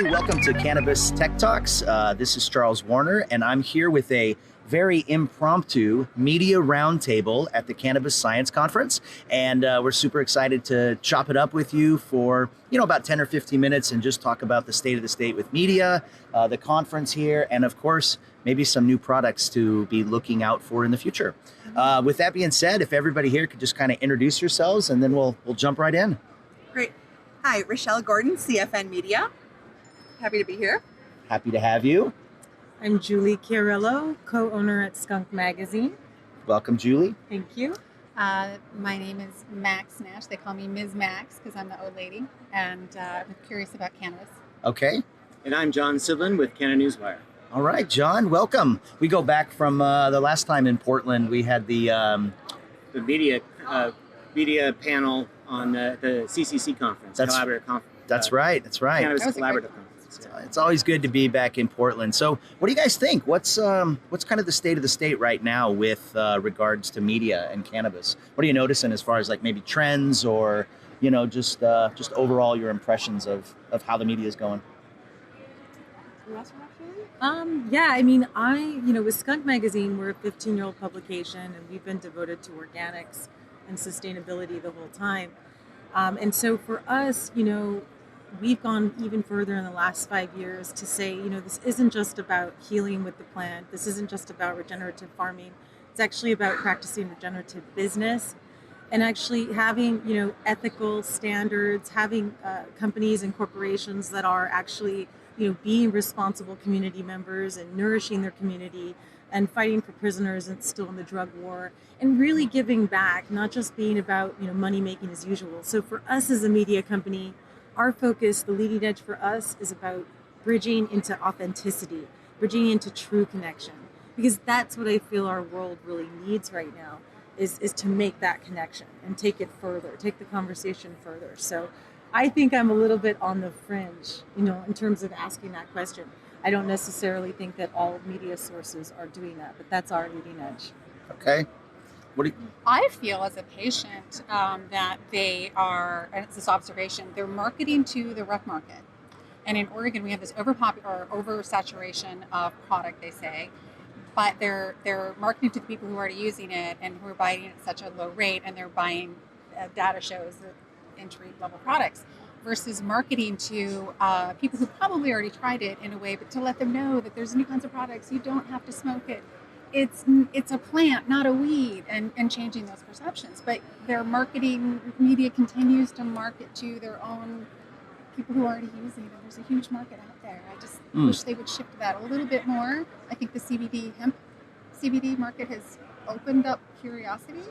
welcome to Cannabis Tech Talks. This is Charles Warner, and I'm here with a very impromptu media roundtable at the Cannabis Science Conference. And we're super excited to chop it up with you for, about 10 or 15 minutes and just talk about the state of the state with media, the conference here, and of course, maybe some new products to be looking out for in the future. With that being said, if everybody here could just kind of introduce yourselves, and then we'll jump right in. Great. Hi, Rachelle Gordon, CFN Media. Happy to be here. Happy to have you. I'm Julie Chiariello, co-owner at Skunk magazine. Welcome, Julie. Thank you. My name is Max Nash. They call me Ms. Max because I'm the old lady, and I'm curious about cannabis. Okay. And I'm John Sidline with Canna Newswire. All right, John, welcome. We go back from the last time in Portland. We had the media panel on the CCC conference, collaborative conference. That's right. Cannabis collaborative conference. It's always good to be back in Portland. So, what do you guys think? What's kind of the state of the state right now with regards to media and cannabis? What are you noticing as far as like maybe trends or just overall your impressions of how the media is going? With Skunk magazine, we're a 15-year-old publication, and we've been devoted to organics and sustainability the whole time. And so for us, we've gone even further in the last 5 years to say, this isn't just about healing with the plant. This isn't just about regenerative farming. It's actually about practicing regenerative business and actually having, ethical standards, having companies and corporations that are actually, being responsible community members and nourishing their community and fighting for prisoners and still in the drug war and really giving back, not just being about, money making as usual. So for us as a media company, our focus, the leading edge for us, is about bridging into authenticity, bridging into true connection, because that's what I feel our world really needs right now, is to make that connection and take it further, take the conversation further. So I think I'm a little bit on the fringe, in terms of asking that question. I don't necessarily think that all media sources are doing that, but that's our leading edge. Okay. I feel as a patient that they are, and it's this observation, they're marketing to the rec market. And in Oregon, we have this oversaturation of product, they say, but they're marketing to the people who are already using it and who are buying it at such a low rate, and they're buying, data shows, entry-level products, versus marketing to people who probably already tried it in a way, but to let them know that there's new kinds of products. You don't have to smoke it. It's a plant, not a weed, and changing those perceptions. But their marketing media continues to market to their own people who are already using it. There's a huge market out there. I just wish they would shift that a little bit more. I think the hemp CBD market has opened up curiosity.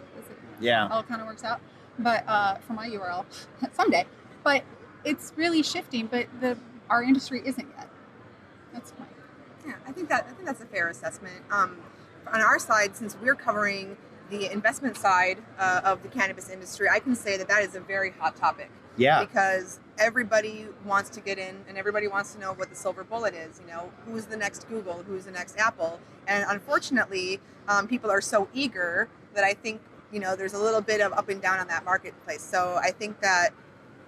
Yeah. All kind of works out. But for my URL someday. But it's really shifting. But our industry isn't yet. That's my. Yeah, I think that's a fair assessment. On our side, since we're covering the investment side of the cannabis industry, I can say that is a very hot topic. Yeah. Because everybody wants to get in, and everybody wants to know what the silver bullet is. Who's the next Google, who's the next Apple, and unfortunately, people are so eager that I think there's a little bit of up and down on that marketplace. So I think that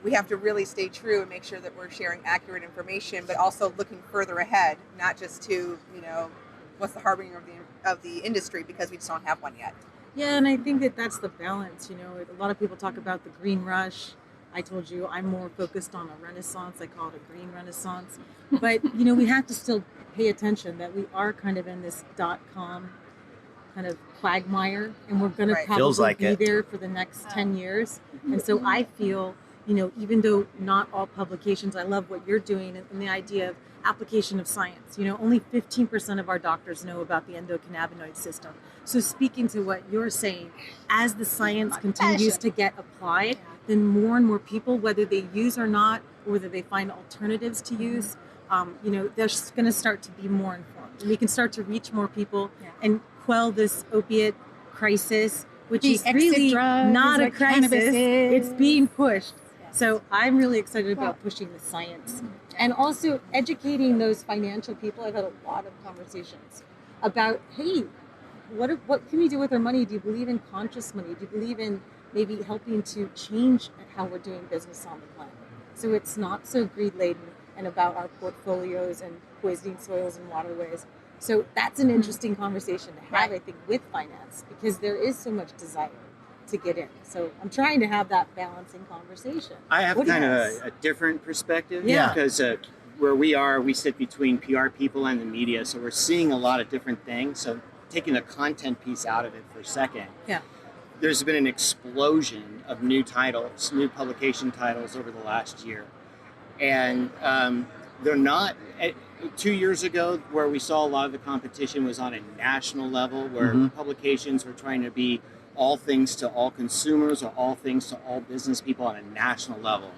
we have to really stay true and make sure that we're sharing accurate information, but also looking further ahead, not just to what's the harbinger of the industry, because we just don't have one yet. Yeah, and I think that's the balance. A lot of people talk about the green rush. I told you I'm more focused on a renaissance. I call it a green renaissance. But we have to still pay attention that we are kind of in this .com kind of quagmire, and we're going to probably be there for the next 10 years. And so I feel, even though not all publications, I love what you're doing and the idea of application of science. Only 15% of our doctors know about the endocannabinoid system. So speaking to what you're saying, as the science continues to get applied, then more and more people, whether they use or not, or whether they find alternatives to use, they're going to start to be more informed. And we can start to reach more people and quell this opiate crisis, which is really not a crisis. It's being pushed. So I'm really excited about pushing the science and also educating those financial people. I've had a lot of conversations about, hey, what can we do with our money? Do you believe in conscious money? Do you believe in maybe helping to change how we're doing business on the planet? So it's not so greed laden and about our portfolios and poisoning soils and waterways. So that's an interesting conversation to have, I think, with finance, because there is so much desire to get in. So I'm trying to have that balancing conversation. I have kind of a different perspective, Yeah. because where we are, we sit between PR people and the media, so we're seeing a lot of different things. So taking the content piece out of it for a second, there's been an explosion of new titles, new publication titles over the last year. And they're not, 2 years ago, where we saw a lot of the competition was on a national level, where publications were trying to be all things to all consumers or all things to all business people on a national level.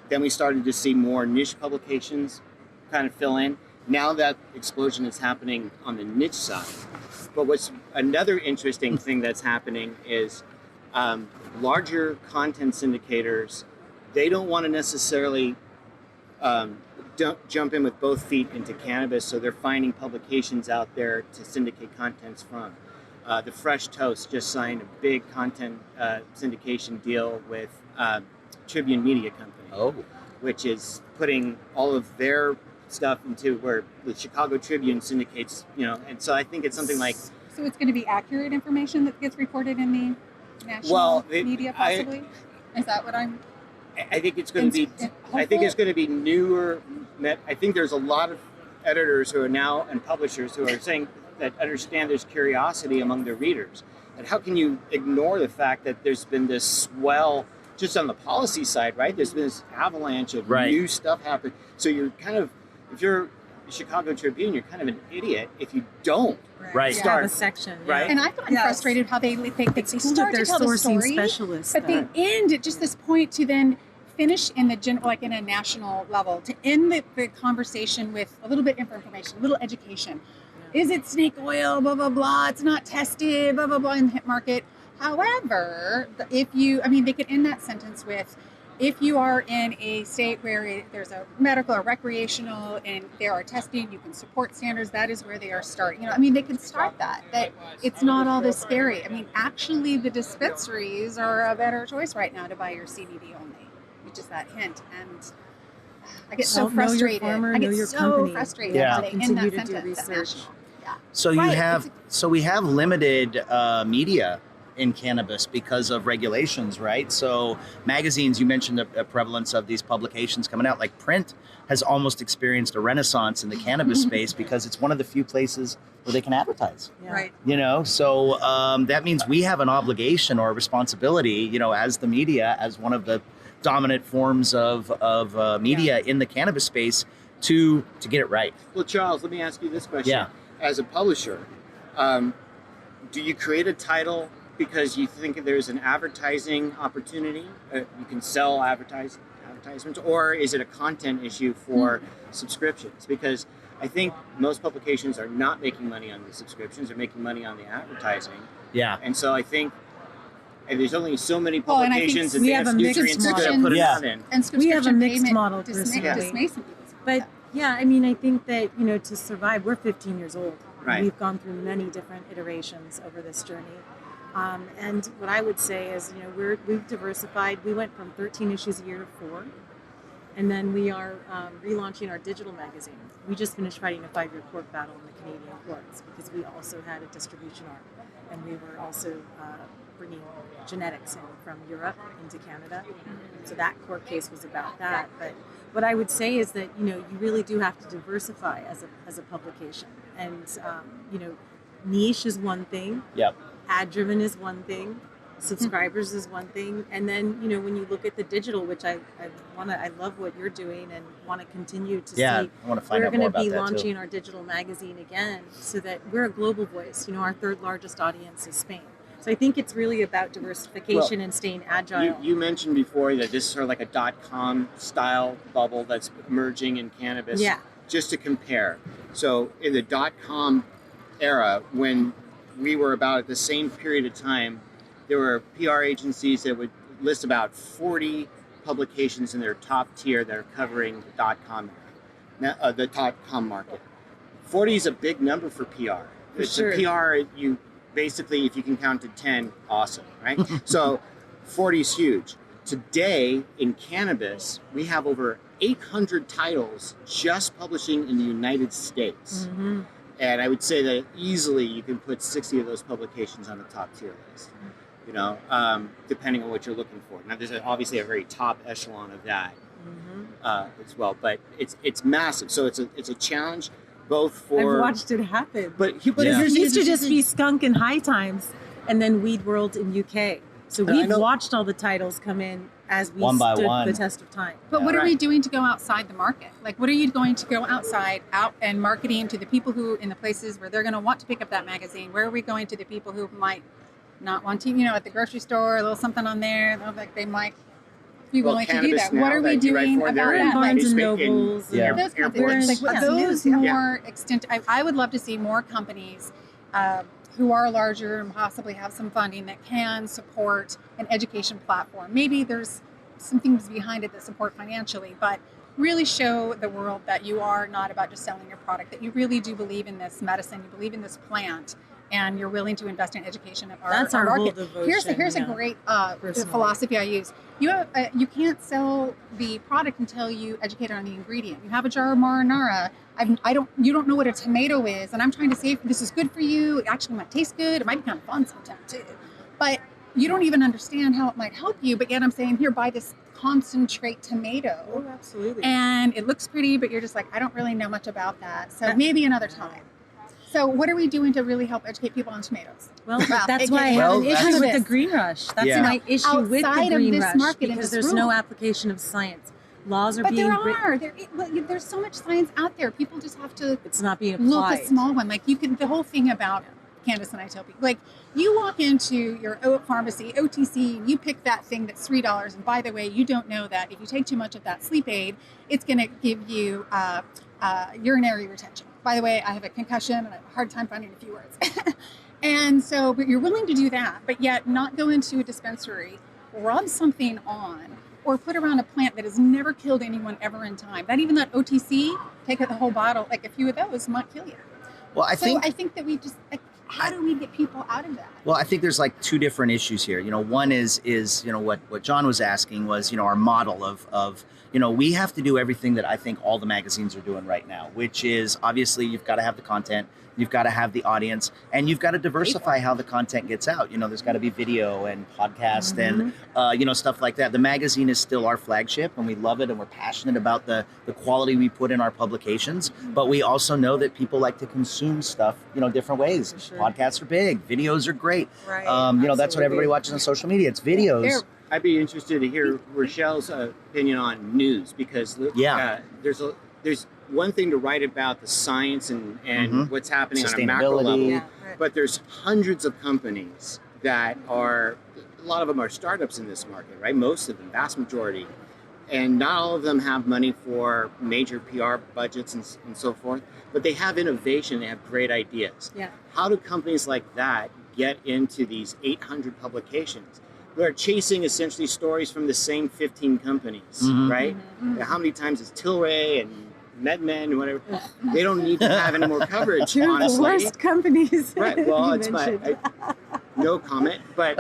Then we started to see more niche publications kind of fill in. Now that explosion is happening on the niche side. But what's another interesting thing that's happening is larger content syndicators, they don't want to necessarily jump in with both feet into cannabis, so they're finding publications out there to syndicate contents from. The Fresh Toast just signed a big content syndication deal with Tribune Media Company, which is putting all of their stuff into where the Chicago Tribune syndicates, and so I think it's something like... So it's going to be accurate information that gets reported in the national media, possibly? Is that what I'm... I think it's going to be... I think it's going to be newer... I think there's a lot of editors who are now, and publishers who are saying that understand there's curiosity among their readers. And how can you ignore the fact that there's been this swell, just on the policy side, right? There's been this avalanche of new stuff happening. So you're kind of, if you're the Chicago Tribune, you're kind of an idiot if you don't start have a section, right? And I've gotten frustrated how they start to tell the story, specialists, but they end at just this point to then finish in the like in a national level, to end the conversation with a little bit of information, a little education. Is it snake oil? Blah, blah, blah. It's not tested, blah, blah, blah, in the hip market. However, they could end that sentence with, if you are in a state where there's a medical or recreational and there are testing, you can support standards, that is where they are starting. They can start that it's not all this scary. Actually, the dispensaries are a better choice right now to buy your CBD only, which is that hint. And I get so frustrated. I get so frustrated how they end that sentence at national. So we have limited media in cannabis because of regulations, right? So magazines, you mentioned the prevalence of these publications coming out. Like print has almost experienced a renaissance in the cannabis space because it's one of the few places where they can advertise. Right. So that means we have an obligation or a responsibility, as the media, as one of the dominant forms of media in the cannabis space to get it right. Well, Charles, let me ask you this question. Yeah. As a publisher, do you create a title because you think there's an advertising opportunity? You can sell advertisements, or is it a content issue for subscriptions? Because I think most publications are not making money on the subscriptions; they're making money on the advertising. Yeah. And so I think there's only so many publications and we have a mixed to put it out in. And we have a mixed model, personally. But I think that, to survive, we're 15 years old. Right. We've gone through many different iterations over this journey. And what I would say is, we've diversified. We went from 13 issues a year to 4. And then we are relaunching our digital magazine. We just finished fighting a 5-year court battle in the Canadian courts because we also had a distribution arm. And we were also bringing genetics in from Europe into Canada. So that court case was about that. But what I would say is that, you really do have to diversify as a publication. And, niche is one thing. Yep. Ad-driven is one thing. Subscribers is one thing. And then, when you look at the digital, which I love what you're doing and want to continue to see. I want to find we're out more about that going to be too. launching our digital magazine again so that we're a global voice. Our third largest audience is Spain. So I think it's really about diversification and staying agile. You mentioned before that this is sort of like a .com style bubble that's emerging in cannabis. Yeah. Just to compare. So in the .com era, when we were about at the same period of time, there were PR agencies that would list about 40 publications in their top tier that are covering the .com era, the .com market. 40 is a big number for PR. It's a PR, you basically, if you can count to 10, awesome, right? So 40 is huge. Today in cannabis, we have over 800 titles just publishing in the United States. And I would say that easily you can put 60 of those publications on the top tier list, you know, depending on what you're looking for. Now, there's obviously a very top echelon of that as well, but it's massive. So it's a challenge both for... I've watched it happen. But there used to just be Skunk in High Times and then Weed World in UK. So we've watched all the titles come in as we one by stood one. the test of time. But what are we doing to go outside the market? Like, what are you going to go out and marketing to the people who, in the places where they're going to want to pick up that magazine? Where are we going to the people who might not want to, you know, at the grocery store, a little something on there, like they might be willing to do that. What are we doing about that? Barnes and Nobles, those kind of things. Like those more extent. I would love to see more companies who are larger and possibly have some funding that can support an education platform. Maybe there's some things behind it that support financially, but really show the world that you are not about just selling your product, that you really do believe in this medicine, you believe in this plant, and you're willing to invest in education of That's our our market. whole devotion. Here's a great philosophy I use. You can't sell the product until you educate on the ingredient. You have a jar of marinara. You don't know what a tomato is, and I'm trying to say this is good for you. It actually might taste good. It might be kind of fun sometimes too, but you don't even understand how it might help you. But yet I'm saying, here, buy this concentrate tomato. Oh, absolutely. And it looks pretty, but you're just like, I don't really know much about that. So maybe another time. So what are we doing to really help educate people on tomatoes? Well, that's why I have an issue with the green rush. That's my issue with the green rush, because there's no application of science. Laws are being written. There's so much science out there. People just have to. It's not being applied. Look a small one. Like the whole thing about cannabis, and I tell people, like, you walk into your pharmacy, OTC, and you pick that thing that's $3. And by the way, you don't know that if you take too much of that sleep aid, it's going to give you urinary retention. By the way, I have a concussion and I have a hard time finding a few words. And so, but you're willing to do that, but yet not go into a dispensary, rub something on, or put around a plant that has never killed anyone ever in time. Not even that OTC, take out the whole bottle, like a few of those might kill you. Well, I think that we just, like, how do we get people out of that? Well, I think there's like two different issues here. You know, one is you know what John was asking was, you know, our model of you know, we have to do everything that I think all the magazines are doing right now, which is obviously you've got to have the content, you've got to have the audience, and you've got to diversify how the content gets out. You know, there's got to be video and podcast and you know, stuff like that. The magazine is still our flagship, and we love it, and we're passionate about the quality we put in our publications. But we also know that people like to consume stuff, you know, different ways. Sure. Podcasts are big, videos are great. Right. You know, that's what everybody watches on social media. It's videos. I'd be interested to hear Rachelle's opinion on news, because there's one thing to write about the science and what's happening on a macro level, but there's hundreds of companies that are, a lot of them are startups in this market, right? Most of them, vast majority. And not all of them have money for major PR budgets and so forth, but they have innovation, they have great ideas. Yeah. How do companies like that get into these 800 publications? We're chasing essentially stories from the same 15 companies, right? How many times is Tilray and MedMen, whatever? They don't need to have any more coverage, honestly. The worst companies. Right. Well, it's no comment. But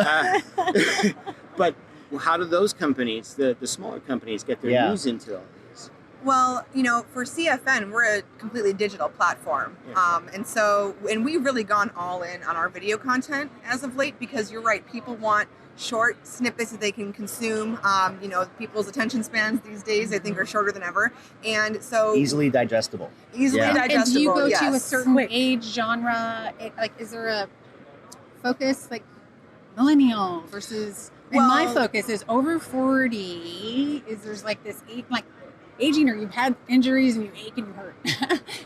but how do those companies, the smaller companies, get their news into all these? Well, you know, for CFN, we're a completely digital platform. And we've really gone all in on our video content as of late, because you're right, people want short snippets that they can consume. You know, people's attention spans these days, I think, are shorter than ever. And so easily digestible. Digestible, and do you go to a certain age, genre? Is there a focus, like millennial versus... And my focus is over 40. There's like this aging, or you've had injuries and you ache and you hurt.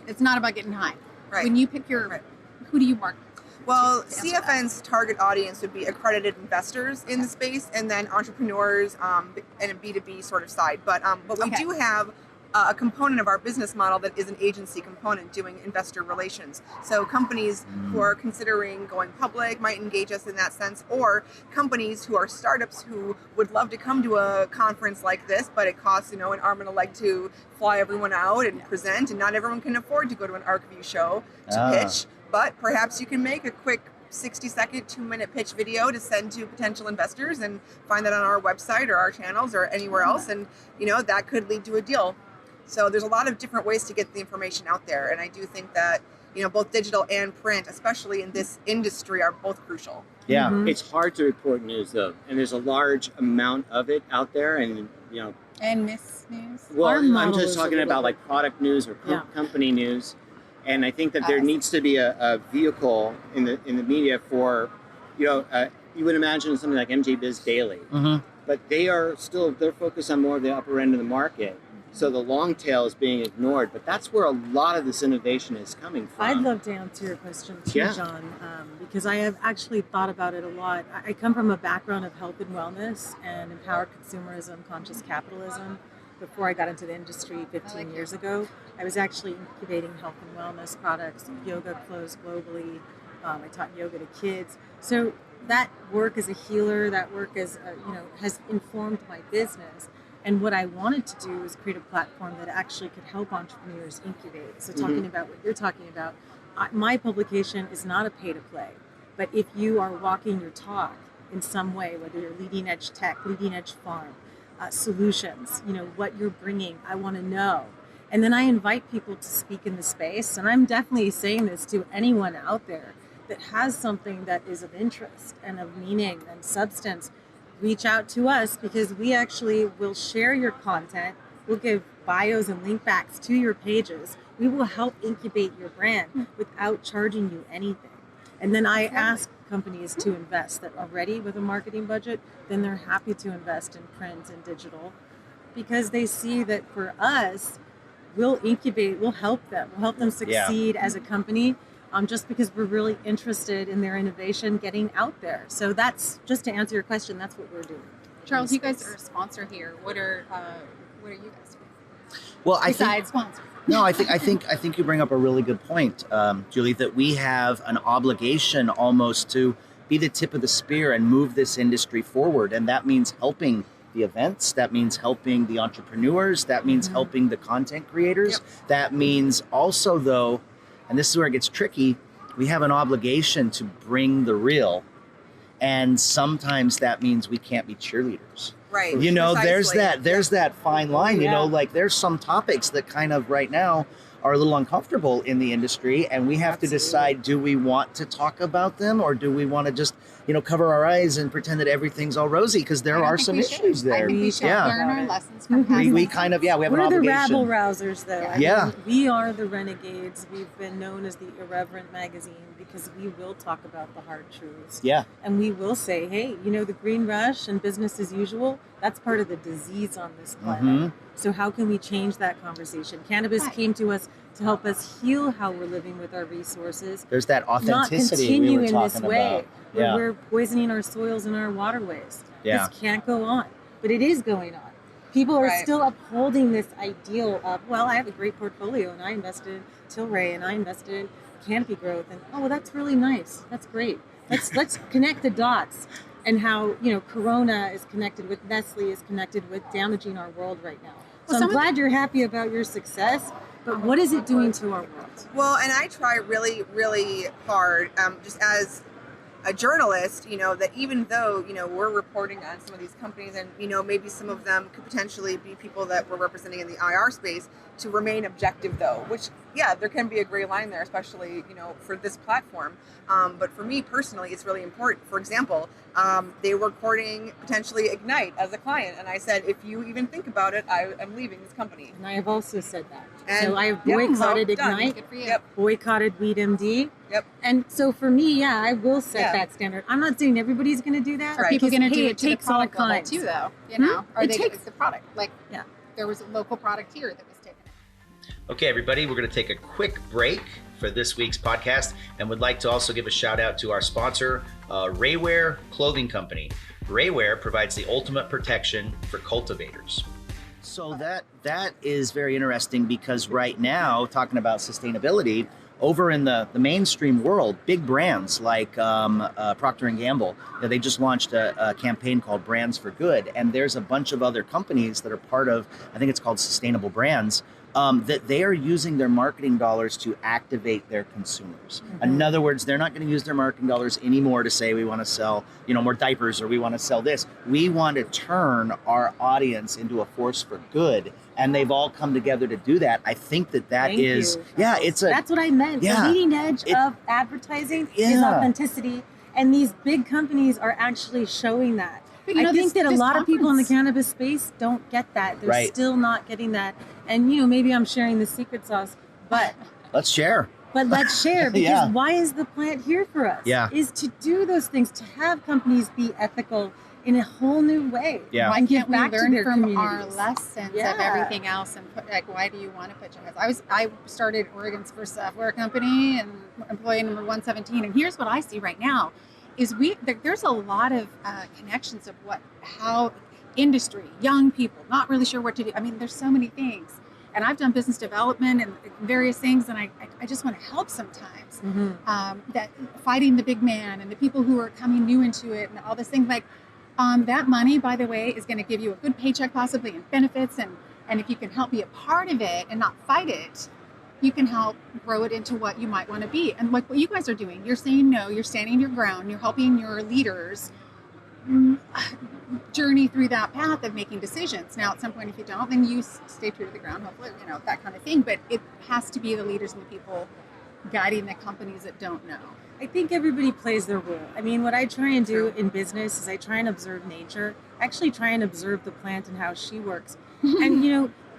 It's not about getting high. Right. When you pick your, who do you market? Well, CFN's target audience would be accredited investors in the space, and then entrepreneurs and a B2B sort of side. But we do have a component of our business model that is an agency component doing investor relations. So companies who are considering going public might engage us in that sense, or companies who are startups who would love to come to a conference like this, but it costs, you know, an arm and a leg to fly everyone out and present, and not everyone can afford to go to an ArcView show to pitch. But perhaps you can make a quick 60-second, 2-minute pitch video to send to potential investors and find that on our website or our channels or anywhere else. And, that could lead to a deal. So there's a lot of different ways to get the information out there. And I do think that, both digital and print, especially in this industry, are both crucial. Yeah. It's hard to report news, though. And there's a large amount of it out there. And, And miss news. Well, I'm just talking about like product news or company news. And I think that there needs to be a vehicle in the media for, you would imagine something like MJ Biz Daily. But they're focused on more of the upper end of the market. So the long tail is being ignored, but that's where a lot of this innovation is coming from. I'd love to answer your question too, John, because I have actually thought about it a lot. I come from a background of health and wellness and empowered consumerism, conscious capitalism. Before I got into the industry 15 years ago, I was actually incubating health and wellness products, yoga clothes globally. I taught yoga to kids. So that work as a healer, that work as has informed my business. And what I wanted to do was create a platform that actually could help entrepreneurs incubate. So talking about what you're talking about, my publication is not a pay-to-play. But if you are walking your talk in some way, whether you're leading edge tech, leading edge farm, solutions, what you're bringing, I want to know. And then I invite people to speak in the space. And I'm definitely saying this to anyone out there that has something that is of interest and of meaning and substance. Reach out to us, because we actually will share your content. We'll give bios and link backs to your pages. We will help incubate your brand without charging you anything. And then I ask companies to invest that are ready with a marketing budget. Then they're happy to invest in print and digital, because they see that for us, we'll incubate, we'll help them succeed as a company. Just because we're really interested in their innovation getting out there. So that's, just to answer your question, that's what we're doing. Charles, you guys are a sponsor here. What are you guys doing? Well, Besides sponsor. No, I think you bring up a really good point, Julie, that we have an obligation almost to be the tip of the spear and move this industry forward. And that means helping the events, that means helping the entrepreneurs, that means helping the content creators. That means also, though, and this is where it gets tricky, we have an obligation to bring the real. And sometimes that means we can't be cheerleaders. Right. Precisely. there's that fine line, like there's some topics that kind of right now are a little uncomfortable in the industry, and we have to decide, do we want to talk about them, or do we want to just, cover our eyes and pretend that everything's all rosy, because there are some issues there. I think we should learn our lessons from past we kind of, we have an We're obligation. the rabble rousers, though. I Yeah. mean, we are the renegades. We've been known as the irreverent magazine because we will talk about the hard truths. Yeah. And we will say, hey, the green rush and business as usual, that's part of the disease on this planet. So how can we change that conversation? Cannabis came to us to help us heal how we're living with our resources. There's that authenticity not continue we were in talking this way, about. where we're poisoning our soils and our waterways. Yeah. This can't go on, but it is going on. People are still upholding this ideal of, well, I have a great portfolio and I invested in Tilray and I invested in canopy growth, and that's really nice. That's great. Let's connect the dots. And how Corona is connected with Nestle, is connected with damaging our world right now. So I'm glad you're happy about your success, but what is it doing to our world? Well, and I try really, really hard, just as a journalist, that even though, we're reporting on some of these companies and, maybe some of them could potentially be people that we're representing in the IR space, to remain objective though, which, there can be a gray line there, especially, for this platform. But for me personally, it's really important. For example, they were courting potentially Ignite as a client. And I said, if you even think about it, I am leaving this company. And I have also said that. And so I have boycotted Ignite, Good for you. boycotted Weed MD. And so for me, I will set that standard. I'm not saying everybody's going to do that. Are people going to do it to the takes all product level kinds too, though? Or It they takes- it's the product. There was a local product here that was taken. Okay, everybody, we're going to take a quick break for this week's podcast, and would like to also give a shout out to our sponsor, Rayware Clothing Company. Rayware provides the ultimate protection for cultivators. So that is very interesting, because right now, talking about sustainability, over in the mainstream world, big brands like Procter & Gamble, they just launched a campaign called Brands for Good, and there's a bunch of other companies that are part of, I think it's called Sustainable Brands, that they are using their marketing dollars to activate their consumers. In other words, they're not going to use their marketing dollars anymore to say we want to sell, more diapers or we want to sell this. We want to turn our audience into a force for good, and they've all come together to do that. I think that Thank is, you. that's what I meant. Yeah. The leading edge of advertising is authenticity, and these big companies are actually showing that. I think that a lot of people in the cannabis space don't get that. They're still not getting that. And, maybe I'm sharing the secret sauce, but let's share. But let's share, because why is the plant here for us? Is to do those things, to have companies be ethical in a whole new way. Why can't we learn from our communities? lessons of everything else and put, why do you want to put your hands? I started Oregon's first software company and employee number 117, and here's what I see right now. Is there's a lot of connections of how industry, young people, not really sure what to do. I mean, there's so many things. And I've done business development and various things, and I just want to help sometimes. That fighting the big man and the people who are coming new into it and all this thing. That money, by the way, is going to give you a good paycheck possibly and benefits. And if you can help be a part of it and not fight it, you can help grow it into what you might want to be. And like what you guys are doing, you're saying no, you're standing your ground, you're helping your leaders journey through that path of making decisions. Now, at some point, if you don't, then you stay true to the ground, hopefully, that kind of thing. But it has to be the leaders and the people guiding the companies that don't know. I think everybody plays their role. I mean, what I try and do in business is I try and observe nature. I actually try and observe the plant and how she works. And,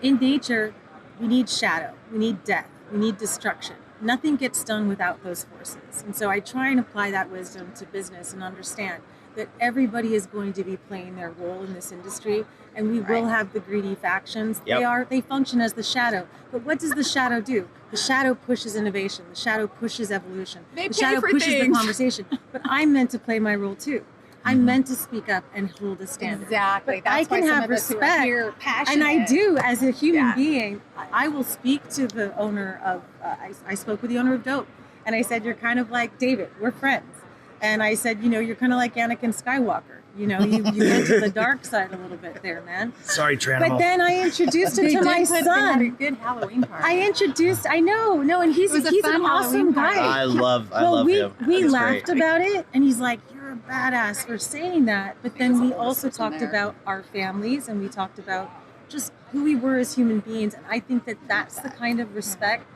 in nature, we need shadow, we need death, we need destruction. Nothing gets done without those forces. And so I try and apply that wisdom to business and understand that everybody is going to be playing their role in this industry, and we will have the greedy factions. They function as the shadow. But what does the shadow do? The shadow pushes innovation. The shadow pushes evolution. The shadow pushes the conversation. But I'm meant to play my role too. I'm meant to speak up and hold a standard. Exactly. But I can have respect, and I do as a human being. I will speak to the owner of. I spoke with the owner of Dope, and I said, "You're kind of like David. We're friends." And I said, you're kind of like Anakin Skywalker. You went to the dark side a little bit there, man. Sorry, Tranimal. But then I introduced him to my son. They had a good Halloween party. I know, and he's an awesome guy. I love him. We laughed about it, and he's like, you're a badass for saying that. But then we also talked about our families, and we talked about just who we were as human beings. And I think that that's the kind of respect.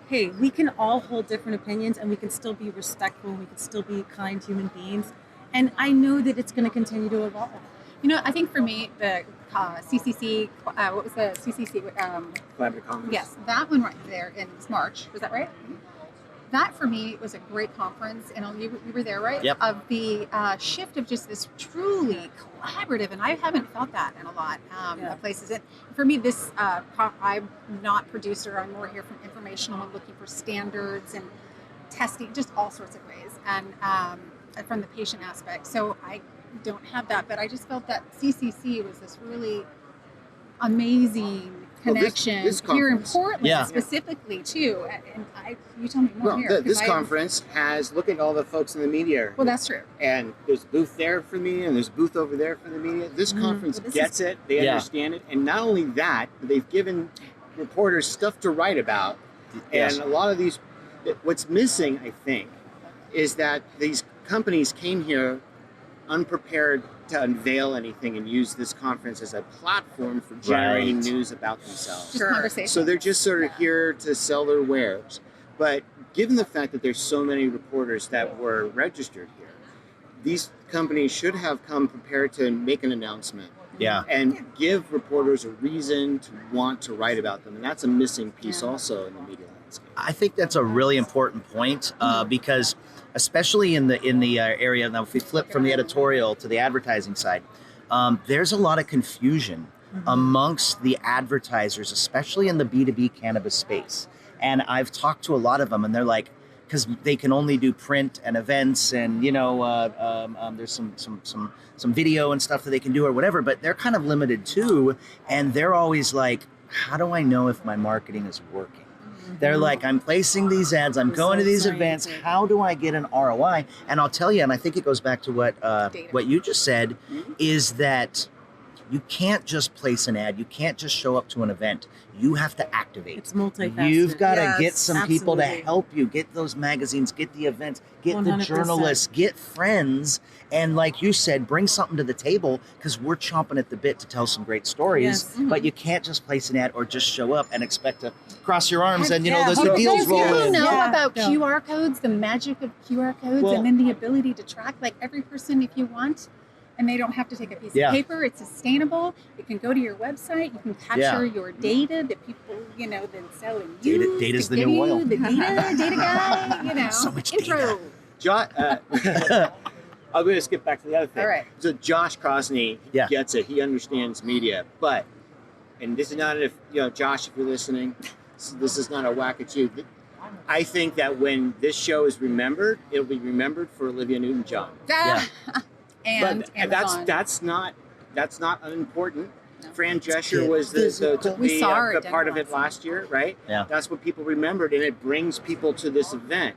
Hey, we can all hold different opinions, and we can still be respectful, and we can still be kind human beings. And I know that it's going to continue to evolve. I think for me, the CCC, what was the CCC? Collaborative Congress. Yes, that one right there in March. Was that right? That for me was a great conference, and you were there, right? Yep. Of the shift of just this truly collaborative, and I haven't felt that in a lot of places. And for me, this I'm not producer. I'm more here from informational and looking for standards and testing, just all sorts of ways, and from the patient aspect. So I don't have that, but I just felt that CCC was this really amazing connection this here in Portland specifically too. And you tell me more here. This conference has, look at all the folks in the media. Well, that's true. And there's a booth there for the media, and there's a booth over there for the media. This conference gets it. They understand it. And not only that, but they've given reporters stuff to write about. And a lot of these, what's missing, I think, is that these companies came here unprepared to unveil anything and use this conference as a platform for generating news about themselves. Just conversation. So they're just sort of here to sell their wares. But given the fact that there's so many reporters that were registered here, these companies should have come prepared to make an announcement. And give reporters a reason to want to write about them. And that's a missing piece also in the media landscape. I think that's a really important point because especially in the area, now if we flip from the editorial to the advertising side, there's a lot of confusion amongst the advertisers, especially in the B2B cannabis space. And I've talked to a lot of them, and they're like, because they can only do print and events, and there's some video and stuff that they can do or whatever, but they're kind of limited too. And they're always like, how do I know if my marketing is working? They're like, I'm placing these ads, I'm going to these events. How do I get an ROI? And I'll tell you, and I think it goes back to what you just said, is that you can't just place an ad. You can't just show up to an event. You have to activate. It's multifaceted. You've got to Yes, get some people to absolutely. help you, get those magazines, get the events, get 100%. the journalists, get friends. And like you said, bring something to the table, because we're chomping at the bit to tell some great stories. Yes. But you can't just place an ad or just show up and expect to cross your arms Heck and, you yeah. know, But the deals those roll people People in. know Yeah. about No. QR codes, the magic of QR codes, Well- and then the ability to track like every person if you want. And they don't have to take a piece Yeah. of paper. It's sustainable. You can go to your website. You can capture your data that people, you know, then sell and Data- use. data's to the give new you oil. The data guy, you know. So much intro. data. I'm going to skip back to the other thing. All right. So Josh Crosney Yeah. gets it. He understands media, but, and this is not if, you know, Josh, if you're listening, this is not a whack at you. I think that when this show is remembered, it'll be remembered for Olivia Newton-John. Yeah. And But Amazon. that's not unimportant. No. Fran Drescher good. was We saw her the at part of it Denver last year, right? Yeah. That's what people remembered, and it brings people to this event.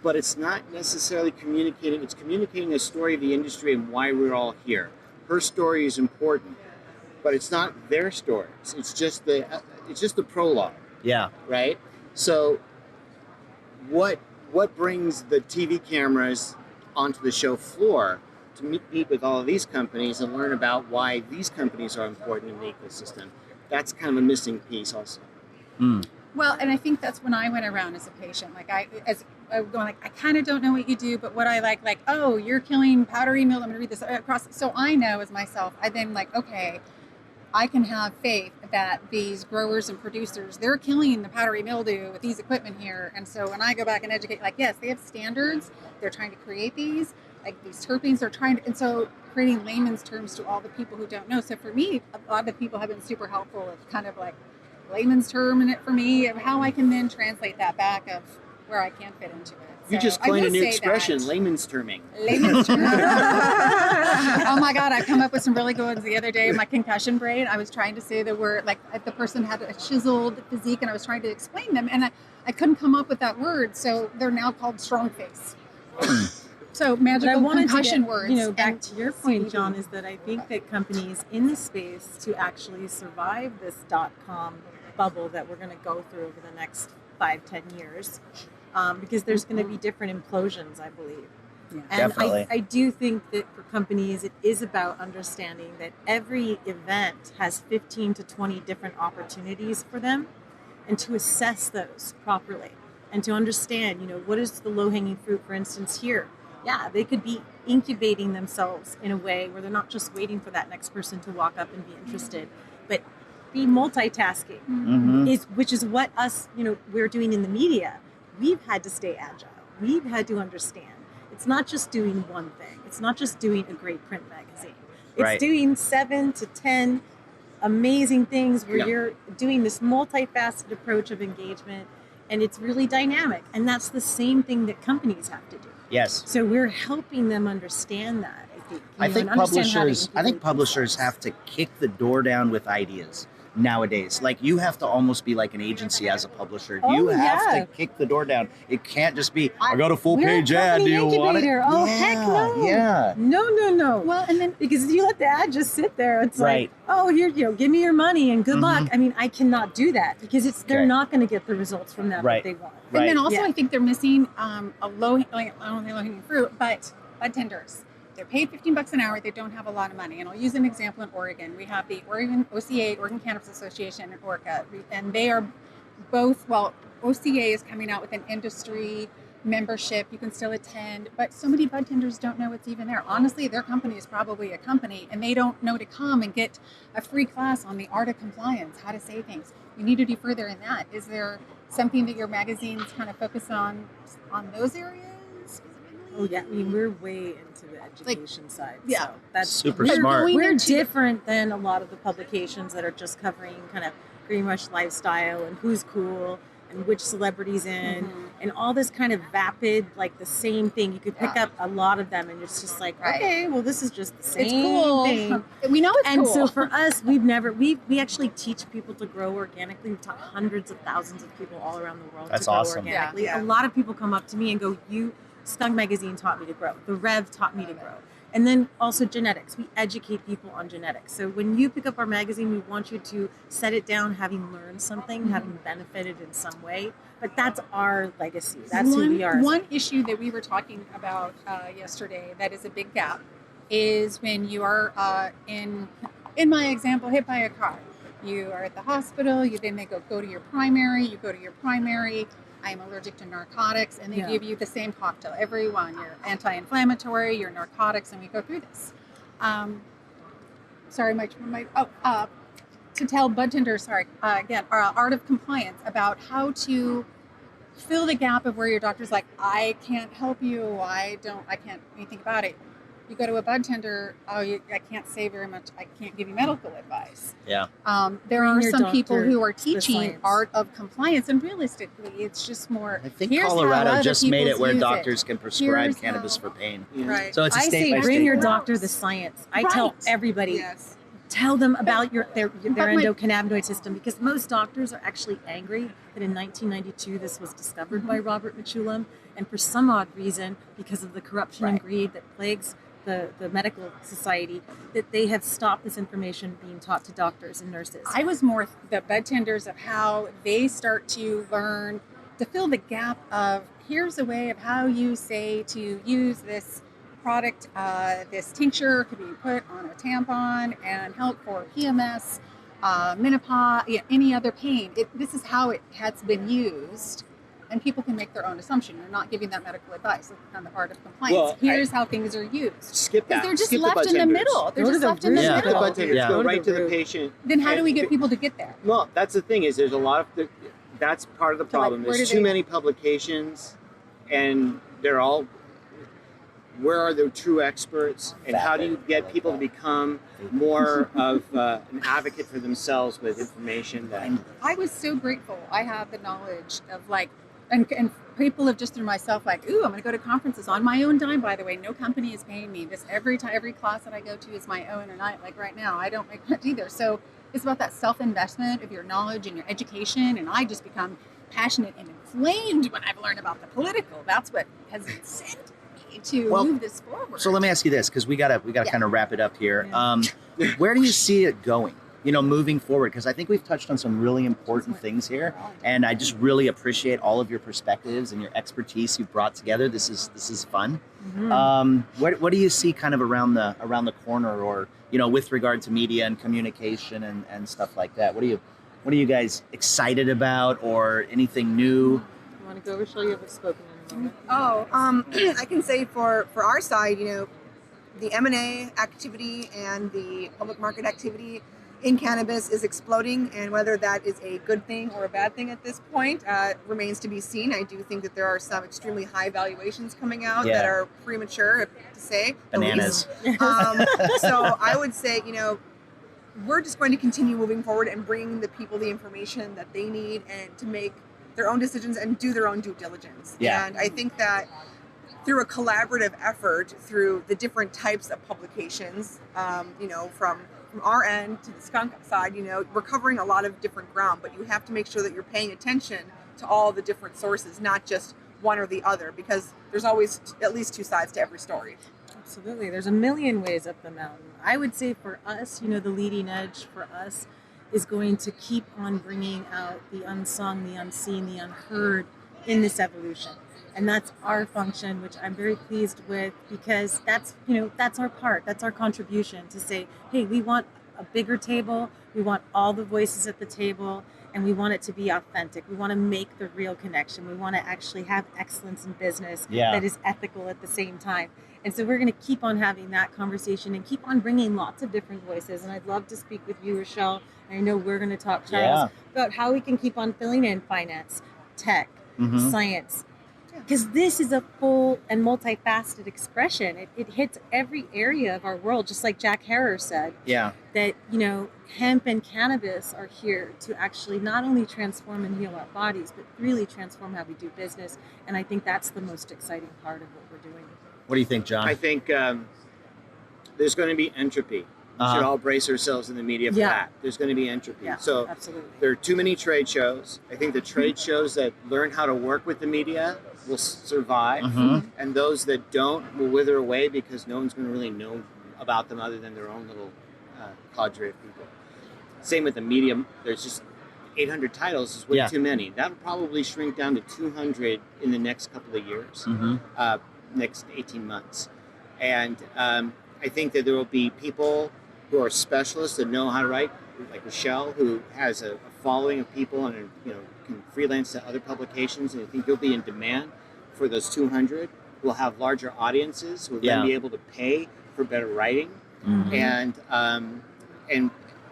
But it's not necessarily communicating. It's communicating a story of the industry and why we're all here. Her story is important, but it's not their stories. It's just the prologue, Yeah. right? So, what brings the TV cameras onto the show floor to meet with all of these companies and learn about why these companies are important in the ecosystem? That's kind of a missing piece, also. Mm. Well, and I think that's when I went around as a patient. Like I was going like, I kind of don't know what you do, but what I like, oh, you're killing powdery mildew. I'm going to read this across. So I know as myself, I then like, okay, I can have faith that these growers and producers, they're killing the powdery mildew with these equipment here. And so when I go back and educate, like, yes, they have standards. They're trying to create these, like these terpenes. They're trying to, and so creating layman's terms to all the people who don't know. So for me, a lot of people have been super helpful of kind of like layman's term in it for me of how I can then translate that back of where I can fit into it. You So just I coined will a new say expression, that. layman's terming. Layman's term. Oh my God, I've come up with some really good ones the other day. My concussion brain, I was trying to say the word, like the person had a chiseled physique and I was trying to explain them and I couldn't come up with that word. So they're now called strong face. So But I magical wanted concussion to get, words. you know, back and to your point, CBD. John, is that I think that companies in the space to actually survive this .com bubble that we're going to go through over the next 5-10 years, because there's going to be different implosions, I believe. Yeah. And Definitely. I do think that for companies, it is about understanding that every event has 15 to 20 different opportunities for them, and to assess those properly and to understand, you know, what is the low-hanging fruit, for instance, here. Yeah, they could be incubating themselves in a way where they're not just waiting for that next person to walk up and be interested, but be multitasking, Mm-hmm. which is what us, you know, we're doing in the media. We've had to stay agile. We've had to understand. It's not just doing one thing. It's not just doing a great print magazine. It's Right. doing 7 to 10 amazing things where Yeah. you're doing this multifaceted approach of engagement, and it's really dynamic. And that's the same thing that companies have to do. Yes. So we're helping them understand that. I think and understand how to incubate publishers themselves. have to kick the door down with ideas nowadays. Like, you have to almost be like an agency as a publisher. Oh, You have yeah. to kick the door down. It can't just be, I got a full We're a page ad. Do company you want it? incubator. Oh, heck no. Yeah. No. Well, and then Because if you let the ad just sit there, it's Right. like, oh, here, you know, give me your money and good luck. Mhm. I mean, I cannot do that because they're Okay. not going to get the results from that Right. that they want. And Right. then also, Yeah. I think they're missing a low, like, I don't think low-hanging fruit, but bud tenders. They're paid $15 an hour. They don't have a lot of money. And I'll use an example in Oregon. We have the Oregon OCA, Oregon Cannabis Association, and ORCA, and they are both. Well, OCA is coming out with an industry membership. You can still attend, but so many bud tenders don't know it's even there. Honestly, their company is probably a company, and they don't know to come and get a free class on the art of compliance, how to say things. You need to do further in that. Is there something that your magazines kind of focus on those areas specifically? Oh, yeah. I mean, we're way into the education side. yeah. So that's Super we're, smart. We're Into- different than a lot of the publications that are just covering kind of green rush lifestyle and who's cool and which celebrities in Mhm. and all this kind of vapid, like the same thing. You could pick Yeah. up a lot of them and it's just like, Right. okay, well, this is just the same It's cool. thing. We know it's And cool. so for us, we actually teach people to grow organically. We've taught hundreds of thousands of people all around the world That's to grow awesome. organically. Yeah. A lot of people come up to me and go, Skunk Magazine taught me to grow. The Rev taught me to grow. And then also genetics. We educate people on genetics. So when you pick up our magazine, we want you to set it down having learned something, having benefited in some way. But that's our legacy. That's who we are. One issue that we were talking about yesterday that is a big gap is when you are, in my example, hit by a car. You are at the hospital, then they go to your primary, you go to your primary, I'm allergic to narcotics, and they give you the same cocktail, every one. Your anti-inflammatory, your narcotics, and we go through this. To tell bud tenders, again, our art of compliance about how to fill the gap of where your doctor's like, I can't help you, I can't do anything about it. You go to a bud tender, I can't say very much, I can't give you medical advice. Yeah. There are some people who are teaching art of compliance, and realistically, it's just more. I think Colorado just made it where doctors can prescribe cannabis for pain. Right. So it's a state by state. Bring your doctor the science. I tell everybody, tell them about their endocannabinoid system, because most doctors are actually angry that in 1992 this was discovered by Robert Mitchullam, and for some odd reason, because of the corruption and greed that plagues the medical society, that they have stopped this information being taught to doctors and nurses. I was more the bud tenders of how they start to learn to fill the gap of, here's a way of how you say to use this product, this tincture could be put on a tampon and help for PMS, menopause, any other pain. This is how it has been used. And people can make their own assumption. You're not giving that medical advice on the art of compliance. Well, here's how things are used. Skip that. They're just left in the middle. They're just left in the middle. Skip the bud tenders. Go right to the patient. Then how do we get people to get there? Well, that's the thing, is there's a lot of that's part of the problem. There's too many publications, and they're all, where are the true experts, and how do you get people to become more of an advocate for themselves with information that... I was so grateful. I have the knowledge of and people have just through myself ooh, I'm going to go to conferences on my own dime, by the way. No company is paying me. This every class that I go to is my own, and right now I don't make much either. So it's about that self-investment of your knowledge and your education, and I just become passionate and inflamed when I've learned about the political. That's what has sent me to move this forward. So let me ask you this, because we gotta kind of wrap it up here. Where do you see it going? Moving forward, because I think we've touched on some really important things here, and I just really appreciate all of your perspectives and your expertise you've brought together. This is fun. Mm-hmm. What do you see kind of around the corner, or with regard to media and communication and stuff like that? What are you guys excited about, or anything new? You want to go, Rachelle? You haven't spoken in a moment. I can say for our side, the M&A activity and the public market activity in cannabis is exploding, and whether that is a good thing or a bad thing at this point remains to be seen. I do think that there are some extremely high valuations coming out that are premature to say. Bananas. So I would say, we're just going to continue moving forward and bringing the people the information that they need and to make their own decisions and do their own due diligence. Yeah. And I think that through a collaborative effort, through the different types of publications, from our end to the Skunk side, we're covering a lot of different ground, but you have to make sure that you're paying attention to all the different sources, not just one or the other, because there's always at least two sides to every story. Absolutely. There's a million ways up the mountain. I would say for us, the leading edge for us is going to keep on bringing out the unsung, the unseen, the unheard in this evolution. And that's our function, which I'm very pleased with, because that's our part. That's our contribution to say, hey, we want a bigger table. We want all the voices at the table, and we want it to be authentic. We want to make the real connection. We want to actually have excellence in business that is ethical at the same time. And so we're going to keep on having that conversation and keep on bringing lots of different voices. And I'd love to speak with you, Rachelle. I know we're going to talk, Charles, about how we can keep on filling in finance, tech, science, because this is a full and multifaceted expression. It hits every area of our world, just like Jack Harrer said. Yeah. That, hemp and cannabis are here to actually not only transform and heal our bodies, but really transform how we do business. And I think that's the most exciting part of what we're doing. What do you think, John? I think there's going to be entropy. We should all brace ourselves in the media for that. There's going to be entropy. So absolutely. There are too many trade shows. I think the trade shows that learn how to work with the media will survive, and those that don't will wither away because no one's going to really know about them other than their own little cadre of people. Same with the media. There's just 800 titles is way too many. That'll probably shrink down to 200 in the next couple of years, next 18 months. And I think that there will be people who are specialists that know how to write, like Rachelle, who has a following of people and can freelance to other publications. And I think you'll be in demand for those 200. We'll have larger audiences who will then be able to pay for better writing, and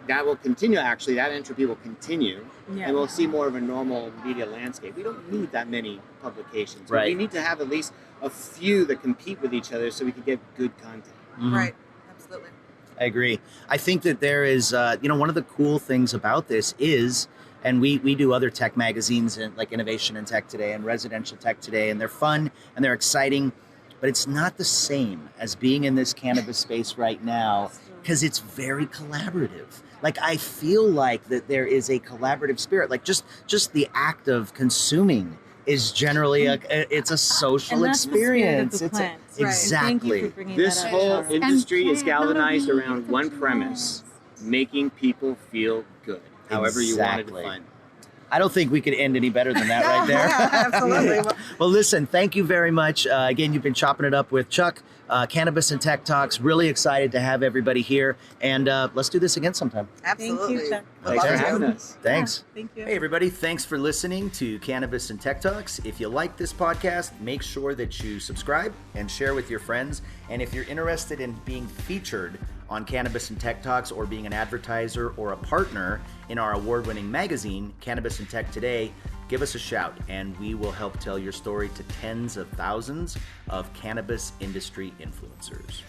that will continue. Actually, that entropy will continue, and we'll see more of a normal media landscape. We don't need that many publications. Right. We need to have at least a few that compete with each other so we can get good content. Right. Absolutely. I agree. I think that there is, one of the cool things about this is, and we do other tech magazines and like Innovation in Tech Today and Residential Tech Today, and they're fun and they're exciting, but it's not the same as being in this cannabis space right now because it's very collaborative. Like I feel like that there is a collaborative spirit, like just the act of consuming is generally it's a social experience. Exactly. This whole industry is galvanized around one premise: making people feel good. However you want to define it. I don't think we could end any better than that right there. Absolutely. Well, listen, thank you very much. Again, you've been chopping it up with Chuck, Cannabis and Tech Talks. Really excited to have everybody here. And let's do this again sometime. Absolutely. Thank you, Chuck. Thanks for having us. Thanks. Thank you. Hey, everybody. Thanks for listening to Cannabis and Tech Talks. If you like this podcast, make sure that you subscribe and share with your friends. And if you're interested in being featured on Cannabis and Tech Talks or being an advertiser or a partner in our award-winning magazine, Cannabis and Tech Today, give us a shout and we will help tell your story to tens of thousands of cannabis industry influencers.